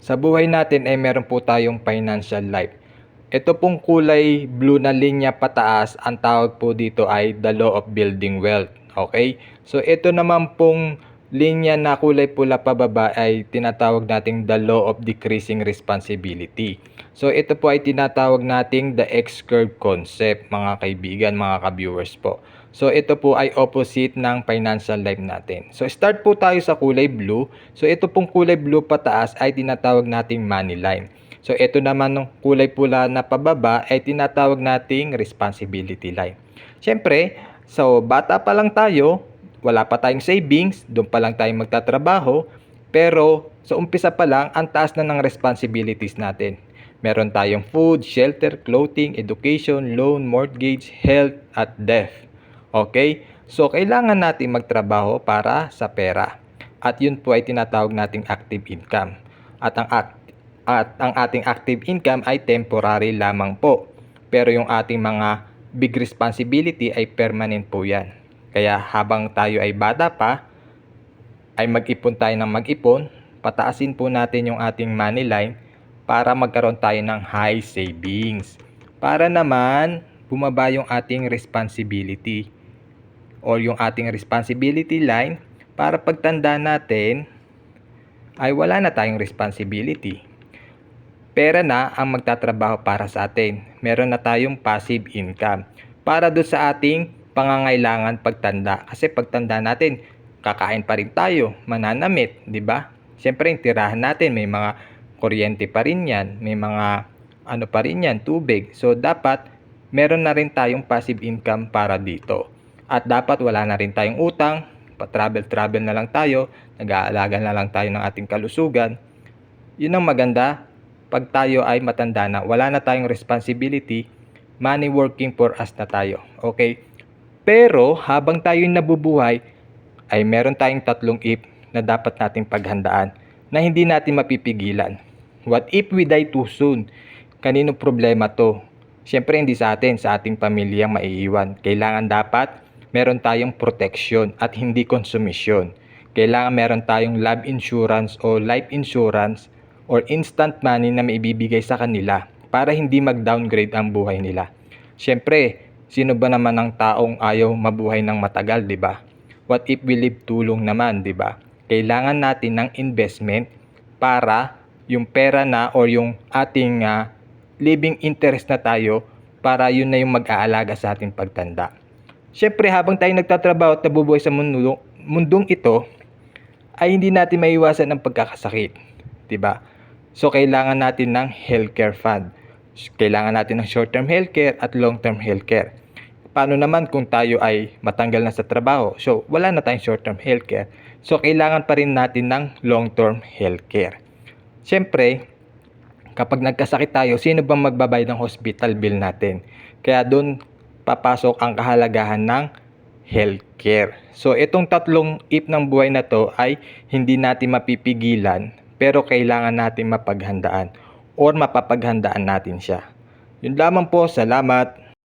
Sa buhay natin ay meron po tayong financial life. Ito pong kulay blue na linya pataas, ang tawag po dito ay the law of building wealth. Okay? So ito naman pong linya na kulay pula pababa ay tinatawag nating the law of decreasing responsibility. So ito po ay tinatawag nating the X-curve concept, mga kaibigan, mga ka-viewers po. So ito po ay opposite ng financial life natin. So start po tayo sa kulay blue. So ito pong kulay blue pataas ay tinatawag nating money line. So ito naman ng kulay pula na pababa ay tinatawag nating responsibility line. Siyempre, so bata pa lang tayo, wala pa tayong savings, doon pa lang tayo magtatrabaho, pero sa umpisa pa lang, ang taas na ng responsibilities natin. Meron tayong food, shelter, clothing, education, loan, mortgage, health, at death. Okay? So, kailangan natin magtrabaho para sa pera. At yun po ay tinatawag nating active income. At ang ating active income ay temporary lamang po. Pero yung ating mga big responsibility ay permanent po yan. Kaya habang tayo ay bata pa, ay mag-ipon tayo ng mag-ipon, pataasin po natin yung ating money line para magkaroon tayo ng high savings. Para naman bumaba yung ating responsibility or yung ating responsibility line para pagtanda natin ay wala na tayong responsibility. Pera na ang magtatrabaho para sa atin. Meron na tayong passive income para doon sa ating pangangailangan pagtanda. Kasi pagtanda natin, kakain pa rin tayo, mananamit, di ba? Siyempre, yung tirahan natin, may mga kuryente pa rin yan, may mga ano pa rin yan, tubig. So, dapat meron na rin tayong passive income para dito. At dapat wala na rin tayong utang, pa-travel na lang tayo, nag-aalaga na lang tayo ng ating kalusugan. Yun ang maganda pag tayo ay matanda na, wala na tayong responsibility, money working for us na tayo. Okay? Pero habang tayo nabubuhay, ay meron tayong tatlong if na dapat nating paghandaan na hindi natin mapipigilan. What if we die too soon? Kanino problema to? Siyempre hindi sa atin, sa ating pamilyang maiiwan. Kailangan dapat meron tayong protection at hindi konsumisyon. Kailangan meron tayong life insurance o life insurance or instant money na maibibigay sa kanila para hindi mag-downgrade ang buhay nila. Siyempre, sino ba naman ang taong ayaw mabuhay ng matagal, di ba? What if we live too long naman, di ba? Kailangan natin ng investment para yung pera na or yung ating living interest na tayo para yun na yung mag-aalaga sa ating pagtanda. Siyempre, habang tayo nagtatrabaho at nabubuhay sa mundong ito, ay hindi natin maiwasan ang pagkakasakit, di ba? So, kailangan natin ng healthcare fund. Kailangan natin ng short-term healthcare at long-term healthcare. Paano naman kung tayo ay matanggal na sa trabaho? So, wala na tayong short-term healthcare. So, kailangan pa rin natin ng long-term healthcare. Siyempre, kapag nagkasakit tayo, sino bang magbabayad ng hospital bill natin? Kaya doon papasok ang kahalagahan ng healthcare. So, itong tatlong if ng buhay na to ay hindi natin mapipigilan, pero kailangan natin mapaghandaan or mapapaghandaan natin siya. Yun lamang po, salamat.